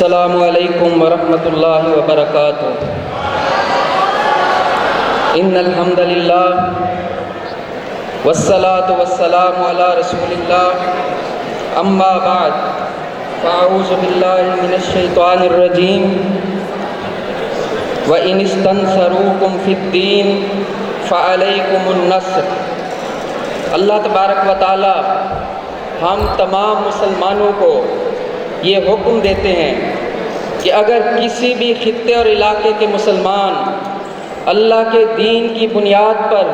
السلام علیکم ورحمۃ اللہ وبرکاتہ۔ ان الحمد للہ والصلاة والسلام علی رسول اللہ، اما بعد فاعوذ باللہ من الشیطان الرجیم۔ وَإِنِ اسْتَنْصَرُوكُمْ فِي الدِّينِ فَعَلَيْكُمُ النَّصْرُ۔ اللہ تبارک و تعالی ہم تمام مسلمانوں کو یہ حکم دیتے ہیں کہ اگر کسی بھی خطے اور علاقے کے مسلمان اللہ کے دین کی بنیاد پر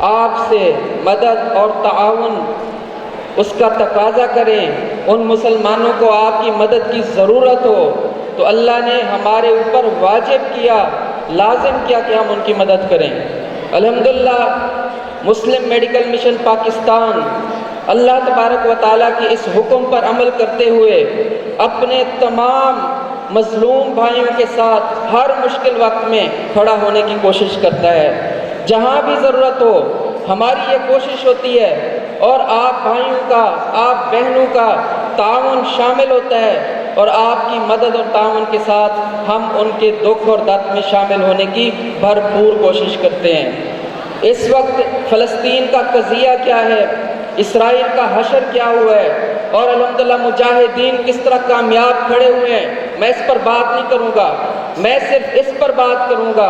آپ سے مدد اور تعاون اس کا تقاضا کریں، ان مسلمانوں کو آپ کی مدد کی ضرورت ہو، تو اللہ نے ہمارے اوپر واجب کیا، لازم کیا کہ ہم ان کی مدد کریں۔ الحمدللہ مسلم میڈیکل مشن پاکستان اللہ تبارک و تعالیٰ کے اس حکم پر عمل کرتے ہوئے اپنے تمام مظلوم بھائیوں کے ساتھ ہر مشکل وقت میں کھڑا ہونے کی کوشش کرتا ہے۔ جہاں بھی ضرورت ہو ہماری یہ کوشش ہوتی ہے، اور آپ بھائیوں کا، آپ بہنوں کا تعاون شامل ہوتا ہے، اور آپ کی مدد اور تعاون کے ساتھ ہم ان کے دکھ اور درد میں شامل ہونے کی بھرپور کوشش کرتے ہیں۔ اس وقت فلسطین کا قضیہ کیا ہے، اسرائیل کا حشر کیا ہوا ہے، اور الحمدللہ مجاہدین کس طرح کامیاب کھڑے ہوئے ہیں، میں اس پر بات نہیں کروں گا۔ میں صرف اس پر بات کروں گا،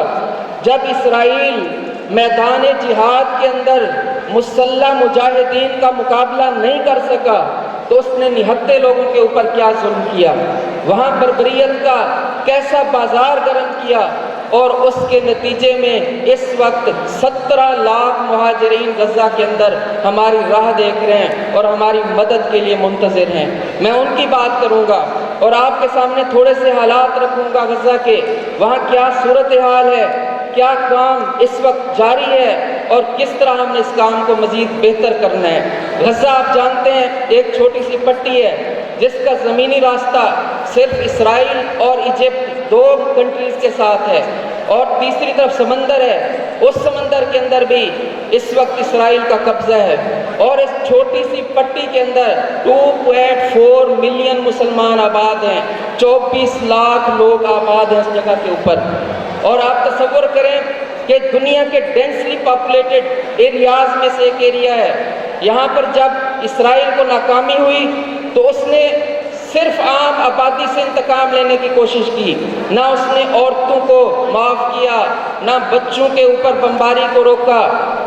جب اسرائیل میدان جہاد کے اندر مسلح مجاہدین کا مقابلہ نہیں کر سکا تو اس نے نہتے لوگوں کے اوپر کیا ظلم کیا، وہاں بربریت کا کیسا بازار گرم کیا، اور اس کے نتیجے میں اس وقت 17 لاکھ مہاجرین غزہ کے اندر ہماری راہ دیکھ رہے ہیں اور ہماری مدد کے لیے منتظر ہیں۔ میں ان کی بات کروں گا اور آپ کے سامنے تھوڑے سے حالات رکھوں گا غزہ کے، وہاں کیا صورتحال ہے، کیا کام اس وقت جاری ہے، اور کس طرح ہم نے اس کام کو مزید بہتر کرنا ہے۔ غزہ آپ جانتے ہیں ایک چھوٹی سی پٹی ہے جس کا زمینی راستہ صرف اسرائیل اور ایجپٹ دو کنٹریز کے ساتھ ہے، اور تیسری طرف سمندر ہے۔ اس سمندر کے اندر بھی اس وقت اسرائیل کا قبضہ ہے، اور اس چھوٹی سی پٹی کے اندر 2.4 ملین مسلمان آباد ہیں، 24 لاکھ لوگ آباد ہیں اس جگہ کے اوپر۔ اور آپ تصور کریں کہ دنیا کے ڈینسلی پاپولیٹڈ ایریاز میں سے ایک ایریا ہے۔ یہاں پر جب اسرائیل کو ناکامی ہوئی تو اس نے صرف عام آبادی سے انتقام لینے کی کوشش کی، نہ اس نے عورتوں کو معاف کیا، نہ بچوں کے اوپر بمباری کو روکا،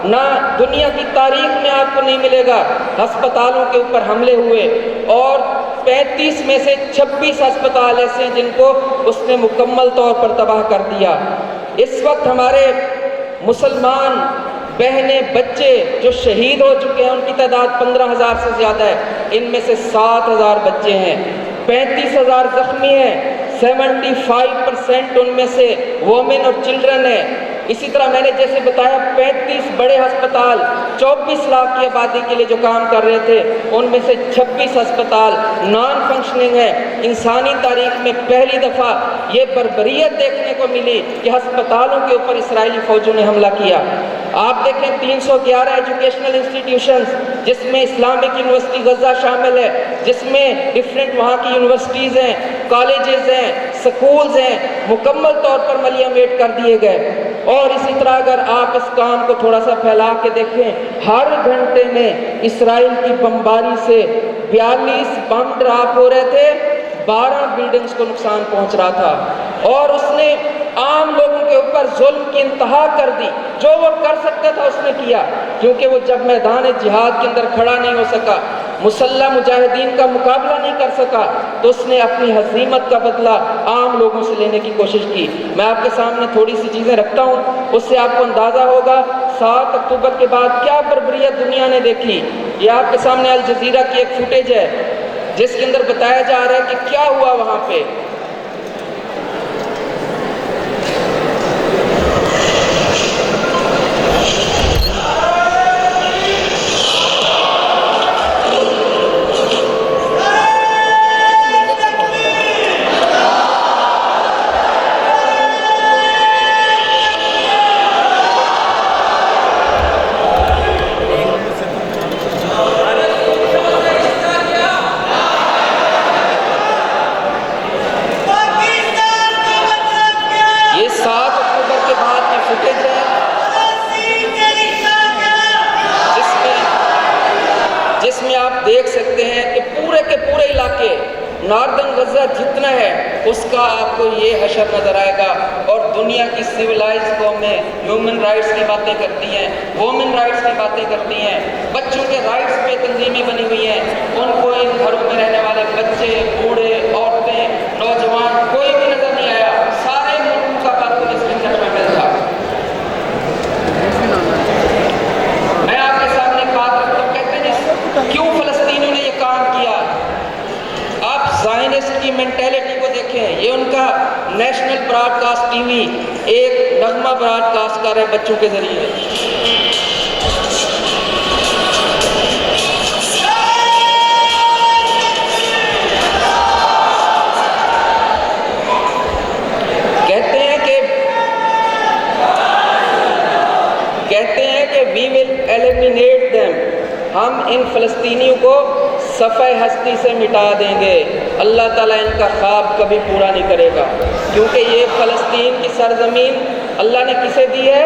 نہ دنیا کی تاریخ میں آپ کو نہیں ملے گا ہسپتالوں کے اوپر حملے ہوئے، اور 35 میں سے 26 ہسپتال ایسے ہیں جن کو اس نے مکمل طور پر تباہ کر دیا۔ اس وقت ہمارے مسلمان بہنیں، بچے جو شہید ہو چکے ہیں ان کی تعداد 15,000 سے زیادہ ہے، ان میں سے 7,000 بچے ہیں، 35,000 زخمی ہیں، 75% ان میں سے وومن اور چلڈرن ہیں۔ اسی طرح میں نے جیسے بتایا 35 بڑے ہسپتال 24 لاکھ کی آبادی کے لیے جو کام کر رہے تھے، ان میں سے 26 ہسپتال نان فنکشننگ ہیں۔ انسانی تاریخ میں پہلی دفعہ یہ بربریت دیکھنے کو ملی کہ ہسپتالوں کے اوپر اسرائیلی فوجوں نے حملہ کیا۔ آپ دیکھیں 311 ایجوکیشنل انسٹیٹیوشنز جس میں اسلامک یونیورسٹی غزہ شامل ہے، جس میں ڈفرینٹ وہاں کی یونیورسٹیز ہیں، کالجز ہیں، سکولز ہیں، مکمل طور پر ملیا میٹ کر دیے گئے۔ اور اسی طرح اگر آپ اس کام کو تھوڑا سا پھیلا کے دیکھیں، ہر گھنٹے میں اسرائیل کی بمباری سے 42 بم ڈراپ ہو رہے تھے، 12 بلڈنگز کو نقصان پہنچ رہا تھا، اور اس نے عام لوگوں کے اوپر ظلم کی انتہا کر دی۔ جو وہ کر سکتا تھا اس نے کیا، کیونکہ وہ جب میدان جہاد کے اندر کھڑا نہیں ہو سکا، مسلح مجاہدین کا مقابلہ نہیں کر سکا، تو اس نے اپنی ہزیمت کا بدلہ عام لوگوں سے لینے کی کوشش کی۔ میں آپ کے سامنے تھوڑی سی چیزیں رکھتا ہوں، اس سے آپ کو اندازہ ہوگا 7 اکتوبر کے بعد کیا بربریت دنیا نے دیکھی۔ یہ آپ کے سامنے الجزیرہ کی ایک فوٹیج ہے جس کے اندر بتایا جا رہا ہے کہ کیا ہوا وہاں پہ۔ غزہ جتنا ہے اس کا آپ کو یہ حشر نظر آئے گا. اور دنیا کی سویلائز قومیں ہیومن رائٹس کی باتیں کرتی ہیں, وومن رائٹس کی باتیں کرتی ہیں, بچوں کے رائٹس پہ تنظیمیں بنی ہوئی ہیں. ان کو ان گھروں میں رہنے والے بچے, بوڑھے, عورتیں, نوجوان کوئی بھی نظر نہیں آیا. سارے ملکوں کا قاتل اس کے اندر شامل تھا. میں آپ کے سامنے ایک بات رکھتا ہوں, کہتے ہیں کیوں فلسطینیوں نے یہ کام کیا. آپ زائنسٹ کی مینٹیلٹی کو دیکھیں. یہ ان کا national broadcast TV ایک نغمہ براڈ کاسٹ کر رہے ہیں بچوں کے ذریعے. کہتے ہیں کہ وی ول ایلیمینیٹ دیم, ہم ان فلسطینیوں کو صفحہ ہستی سے مٹا دیں گے. اللہ تعالیٰ ان کا خواب کبھی پورا نہیں کرے گا, کیونکہ یہ فلسطین کی سرزمین اللہ نے کسے دی ہے؟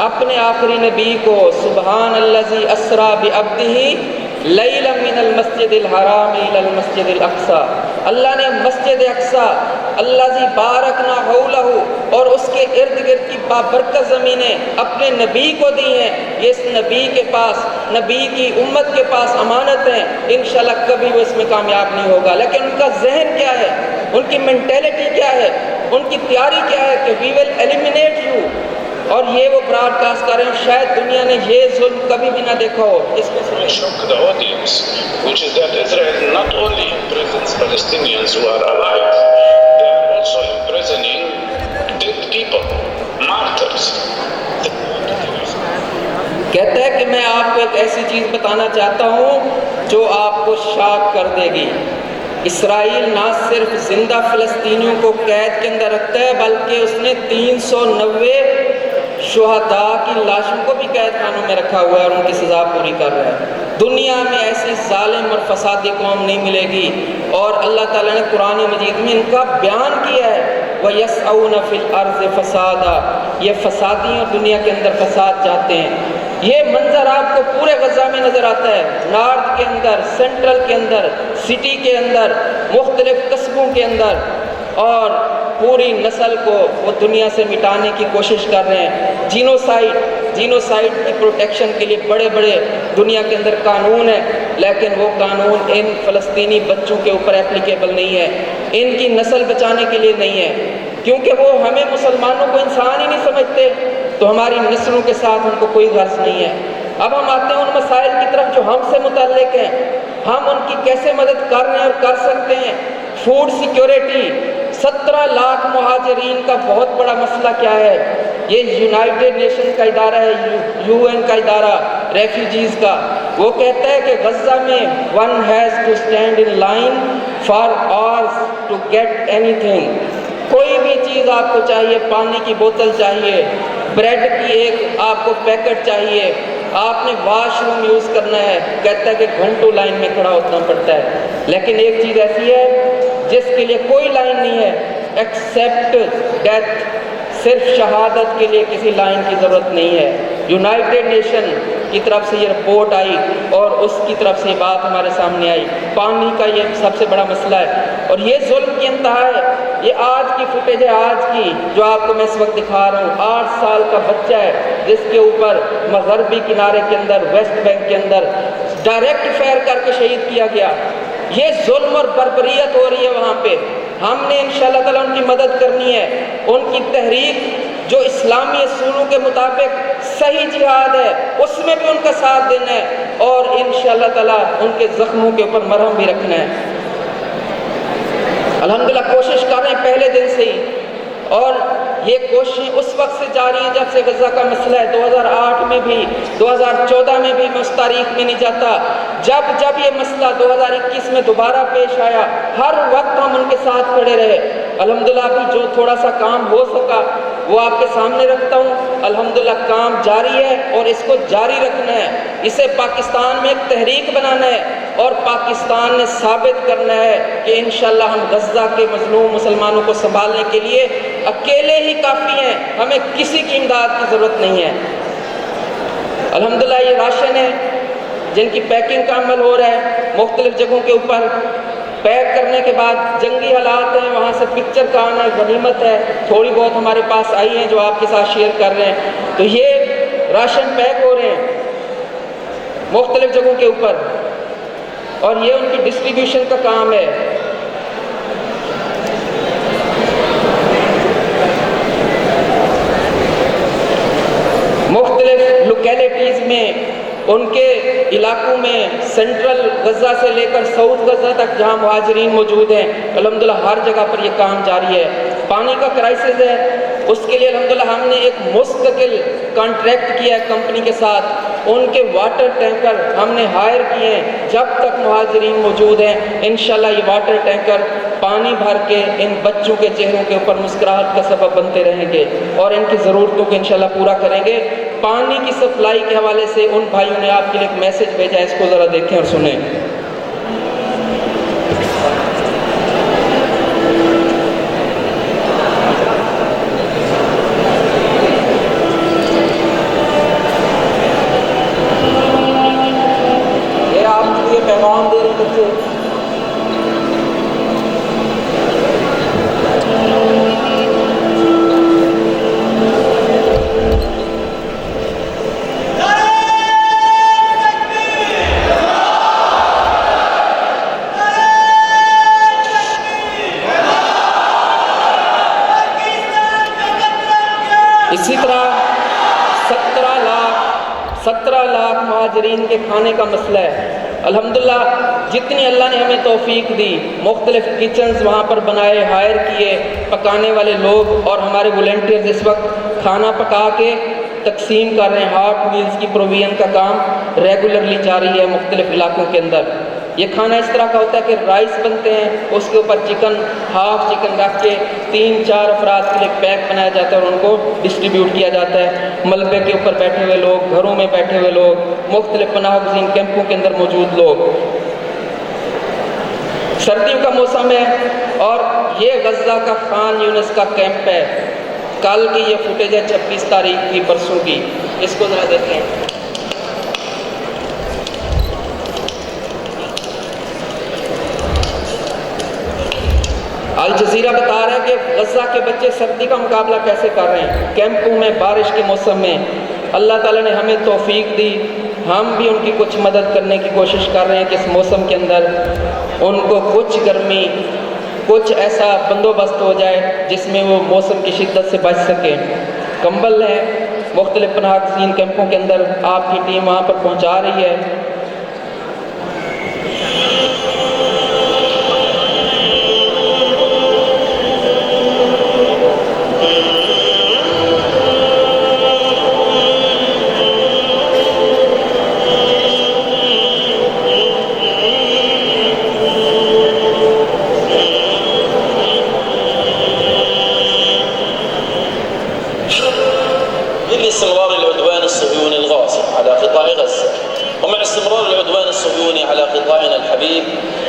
اپنے آخری نبی کو. سبحان الذی اسریٰ بعبدہ لیلا من المسجد الحرام الی المسجد الاقصیٰ. اللہ نے مسجد اقصیٰ الذی بارکنا حولہ اور اس کے ارد گرد کی بابرکت زمینیں اپنے نبی کو دی ہیں. یہ اس نبی کے پاس, نبی کی امت کے پاس امانت ہیں. انشاءاللہ کبھی وہ اس میں کامیاب نہیں ہوگا. لیکن ان کا ذہن کیا ہے, ان کی مینٹیلٹی کیا ہے, ان کی تیاری کیا ہے کہ وی ول ایلیمینیٹ یو. اور یہ وہ براڈ کاسٹ کر رہے ہیں. شاید دنیا نے یہ ظلم کبھی بھی نہ دیکھا ہو. اس کو shock the audience, which is that Israel not only imprisons Palestinians who are alive, they are also imprisoning dead people, martyrs. کہتا ہے کہ میں آپ کو ایک ایسی چیز بتانا چاہتا ہوں جو آپ کو شاک کر دے گی. اسرائیل نہ صرف زندہ فلسطینیوں کو قید کے اندر رکھتا ہے, بلکہ اس نے 390 شہداء کی لاشوں کو بھی قید خانوں میں رکھا ہوا ہے اور ان کی سزا پوری کر رہا ہے. دنیا میں ایسی ظالم اور فسادی قوم نہیں ملے گی. اور اللہ تعالیٰ نے قرآن مجید میں ان کا بیان کیا ہے, وَيَسْعَوْنَ فِي الْأَرْضِ فَسَادًا, یہ فسادی اور دنیا کے اندر فساد چاہتے ہیں. یہ منظر آپ کو پورے غزہ میں نظر آتا ہے, نارتھ کے اندر, سینٹرل کے اندر, سٹی کے اندر, مختلف قصبوں کے اندر. اور پوری نسل کو وہ دنیا سے مٹانے کی کوشش کر رہے ہیں. جینوسائیڈ کی پروٹیکشن کے لیے بڑے بڑے دنیا کے اندر قانون ہیں, لیکن وہ قانون ان فلسطینی بچوں کے اوپر اپلیکیبل نہیں ہے, ان کی نسل بچانے کے لیے نہیں ہے, کیونکہ وہ ہمیں مسلمانوں کو انسان ہی نہیں سمجھتے, تو ہماری نسلوں کے ساتھ ان کو کوئی غرض نہیں ہے. اب ہم آتے ہیں ان مسائل کی طرف جو ہم سے متعلق ہیں. ہم ان کی کیسے مدد کر رہے ہیں اور کر سکتے ہیں. فوڈ سیکیورٹی, 17 لاکھ مہاجرین کا بہت بڑا مسئلہ کیا ہے. یہ یونائٹڈ نیشن کا ادارہ ہے, یو این کا ادارہ ریفیوجیز کا. وہ کہتا ہے کہ غزہ میں one has to stand in line for hours to get anything. کوئی بھی چیز آپ کو چاہیے, پانی کی بوتل چاہیے, بریڈ کی ایک آپ کو پیکٹ چاہیے, آپ نے واش روم یوز کرنا ہے, کہتا ہے کہ گھنٹوں لائن میں کھڑا ہونا پڑتا ہے. لیکن ایک چیز ایسی ہے جس کے لیے کوئی لائن نہیں ہے, ایکسیپٹ ڈیتھ, صرف شہادت کے لیے کسی لائن کی ضرورت نہیں ہے. یونائٹڈ نیشن کی طرف سے یہ رپورٹ آئی اور اس کی طرف سے بات ہمارے سامنے آئی. پانی کا یہ سب سے بڑا مسئلہ ہے اور یہ ظلم کی انتہا ہے. یہ آج کی فوٹیج ہے, آج کی جو آپ کو میں اس وقت دکھا رہا ہوں. 8 سال کا بچہ ہے جس کے اوپر مغربی کنارے کے اندر, ویسٹ بینک کے اندر ڈائریکٹ فائر کر کے شہید کیا گیا. یہ ظلم اور بربریت ہو رہی ہے وہاں پہ. ہم نے انشاءاللہ تعالیٰ ان کی مدد کرنی ہے. ان کی تحریک جو اسلامی اصولوں کے مطابق صحیح جہاد ہے, اس میں بھی ان کا ساتھ دینا ہے اور انشاءاللہ تعالیٰ ان کے زخموں کے اوپر مرہم بھی رکھنا ہے. الحمدللہ کوشش کر رہے ہیں پہلے دن سے ہی, اور یہ کوششیں اس وقت سے جاری ہیں جب سے غزہ کا مسئلہ ہے. 2008 میں بھی, 2014 میں بھی, میں اس تاریخ میں نہیں جاتا. جب یہ مسئلہ 2021 میں دوبارہ پیش آیا, ہر وقت ہم ان کے ساتھ کھڑے رہے. الحمدللہ ابھی جو تھوڑا سا کام ہو سکا وہ آپ کے سامنے رکھتا ہوں. الحمدللہ کام جاری ہے اور اس کو جاری رکھنا ہے. اسے پاکستان میں ایک تحریک بنانا ہے اور پاکستان نے ثابت کرنا ہے کہ انشاءاللہ ہم غزہ کے مظلوم مسلمانوں کو سنبھالنے کے لیے اکیلے ہی کافی ہیں, ہمیں کسی کی امداد کی ضرورت نہیں ہے. الحمدللہ یہ راشن ہے جن کی پیکنگ کا عمل ہو رہا ہے مختلف جگہوں کے اوپر. پیک کرنے کے بعد جنگی حالات ہیں، وہاں سے پکچر کا آنا غنیمت ہے، تھوڑی بہت ہمارے پاس آئی ہیں جو آپ کے ساتھ شیئر کر رہے ہیں۔ تو یہ راشن پیک ہو رہے ہیں مختلف جگہوں کے اوپر، اور یہ ان کی ڈسٹریبیوشن کا کام ہے۔ مختلف لوکیلٹیز میں، ان کے علاقوں میں، سینٹرل غزہ سے لے کر ساؤتھ غزہ تک جہاں مہاجرین موجود ہیں، الحمدللہ ہر جگہ پر یہ کام جاری ہے۔ پانی کا کرائسس ہے، اس کے لیے الحمدللہ ہم نے ایک مستقل کانٹریکٹ کیا ہے کمپنی کے ساتھ، ان کے واٹر ٹینکر ہم نے ہائر کیے ہیں۔ جب تک مہاجرین موجود ہیں انشاءاللہ یہ واٹر ٹینکر پانی بھر کے ان بچوں کے چہروں کے اوپر مسکراہٹ کا سبب بنتے رہیں گے اور ان کی ضرورتوں کو انشاءاللہ پورا کریں گے۔ پانی کی سپلائی کے حوالے سے ان بھائیوں نے آپ کے لیے ایک میسج بھیجا ہے، اس کو ذرا دیکھیں اور سنیں۔ یہ آپ کے لیے پیغام دے رہے ہیں بچے۔ اسی طرح 17 لاکھ مہاجرین کے کھانے کا مسئلہ ہے۔ الحمدللہ جتنی اللہ نے ہمیں توفیق دی، مختلف کچنز وہاں پر بنائے، ہائر کیے، پکانے والے لوگ اور ہمارے والنٹیئرز اس وقت کھانا پکا کے تقسیم کر رہے ہیں۔ ہاٹ میلز کی پروویژن کا کام ریگولرلی جاری ہے مختلف علاقوں کے اندر۔ یہ کھانا اس طرح کا ہوتا ہے کہ رائس بنتے ہیں، اس کے اوپر چکن، ہاف چکن رکھ کے 3-4 افراد کے لیے پیک بنایا جاتا ہے اور ان کو ڈسٹریبیوٹ کیا جاتا ہے۔ ملبے کے اوپر بیٹھے ہوئے لوگ، گھروں میں بیٹھے ہوئے لوگ، مختلف پناہ گزین کیمپوں کے اندر موجود لوگ۔ سردیوں کا موسم ہے اور یہ غزہ کا خان یونس کا کیمپ ہے۔ کل کی یہ فوٹیج ہے 26 تاریخ کی، پرسوں کی، اس کو ذرا دیکھیں۔ الجزیرہ بتا رہا ہے کہ غزہ کے بچے سردی کا مقابلہ کیسے کر رہے ہیں کیمپوں میں، بارش کے موسم میں۔ اللہ تعالیٰ نے ہمیں توفیق دی، ہم بھی ان کی کچھ مدد کرنے کی کوشش کر رہے ہیں کہ اس موسم کے اندر ان کو کچھ گرمی، کچھ ایسا بندوبست ہو جائے جس میں وہ موسم کی شدت سے بچ سکیں۔ کمبل ہے، مختلف پناہ گزین کیمپوں کے اندر آپ کی ٹیم وہاں پر پہنچا رہی ہے۔ استمرار العدوان الصهيوني الغاصب على قطاع غزة ومع استمرار العدوان الصهيوني على قطاعنا الحبيب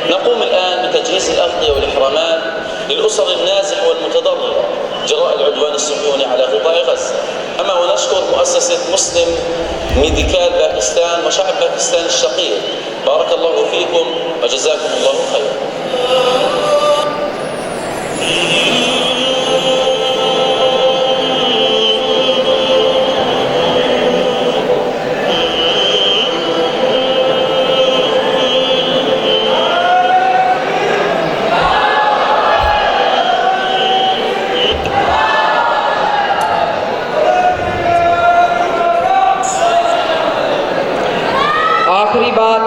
نقوم الآن بتجهيز الأغطية والإحرامات للأسر النازحة والمتضررة جراء العدوان الصهيوني على قطاع غزة. أما ونشكر مؤسسة مسلم ميديكال باكستان وشعب باكستان الشقيق، بارك الله فيكم وجزاكم الله خيرا. آخری بات،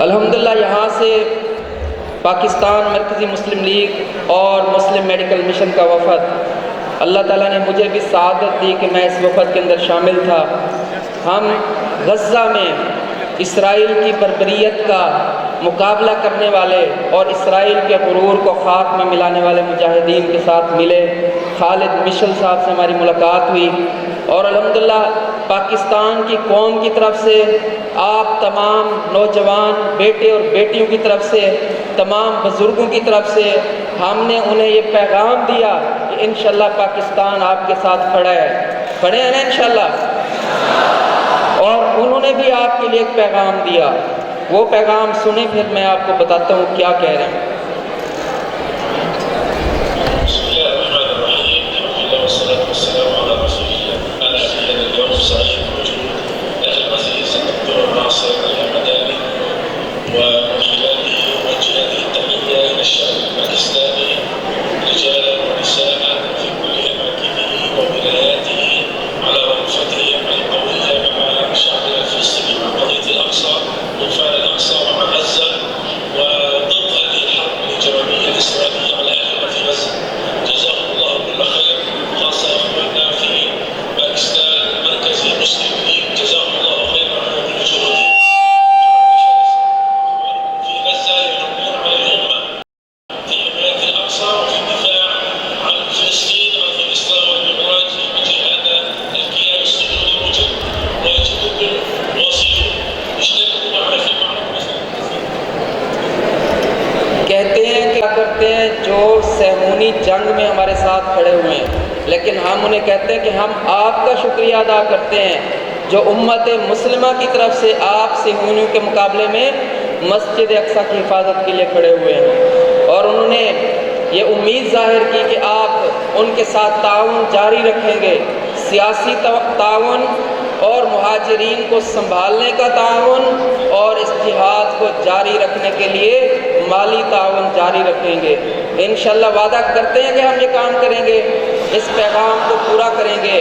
الحمدللہ یہاں سے پاکستان مرکزی مسلم لیگ اور مسلم میڈیکل مشن کا وفد، اللہ تعالیٰ نے مجھے بھی سعادت دی کہ میں اس وفد کے اندر شامل تھا۔ ہم غزہ میں اسرائیل کی بربریت کا مقابلہ کرنے والے اور اسرائیل کے غرور کو خاک میں ملانے والے مجاہدین کے ساتھ ملے۔ خالد مشل صاحب سے ہماری ملاقات ہوئی اور الحمدللہ پاکستان کی قوم کی طرف سے، آپ تمام نوجوان بیٹے اور بیٹیوں کی طرف سے، تمام بزرگوں کی طرف سے ہم نے انہیں یہ پیغام دیا کہ انشاءاللہ پاکستان آپ کے ساتھ کھڑا ہے۔ کھڑے ہیں نا انشاءاللہ؟ اور انہوں نے بھی آپ کے لیے ایک پیغام دیا وہ پیغام سنیں، پھر میں آپ کو بتاتا ہوں کیا کہہ رہے ہیں۔ بسم الله الرحمن الرحيم. الحمد لله والصلاة والسلام على رسول الله. أنا في هذا اليوم سعيد بوجود أخي العزيز الدكتور ناصر الحمداني، ومن خلاله أوجه هذه التحية إلى الشعب الباكستاني رجالا ونساء في كل أماكنه وولاياته على وقفتهم القوية مع شعبنا الفلسطيني مع قضية الأقصى وفعل الأقصى ومع غزة وضد هذه الحرب الإجرامية الإسرائيلية على أهلنا في غزة. جزاهم الله كل خير، خاصة إخواننا في باكستان المركزي مسلم ليج، جزاهم الله خيرا على كل جهودهم. في غزة ينظرون على الأمة في حماية الأقصى وفي الدفاع عن فلسطين وعن الإسلام والمعراج في وجه هذا الكيان الصهيوني المجرم، ويجبكم واصلون اشتركوا معنا في معروف مثلا. کہتے ہیں کہ کیا کرتے ہیں جو صہیونی جنگ میں ہمارے ساتھ کھڑے ہوئے ہیں، لیکن ہم انہیں کہتے ہیں کہ ہم آپ کا شکریہ ادا کرتے ہیں جو امت مسلمہ کی طرف سے آپ صہیونیوں کے مقابلے میں مسجد اقصی کی حفاظت کے لیے کھڑے ہوئے ہیں، اور انہوں نے یہ امید ظاہر کی کہ آپ ان کے ساتھ تعاون جاری رکھیں گے، سیاسی تعاون اور مہاجرین کو سنبھالنے کا تعاون اور اس جہاد کو جاری رکھنے کے لیے مالی تعاون جاری رکھیں گے۔ انشاءاللہ وعدہ کرتے ہیں کہ ہم یہ کام کریں گے، اس پیغام کو پورا کریں گے۔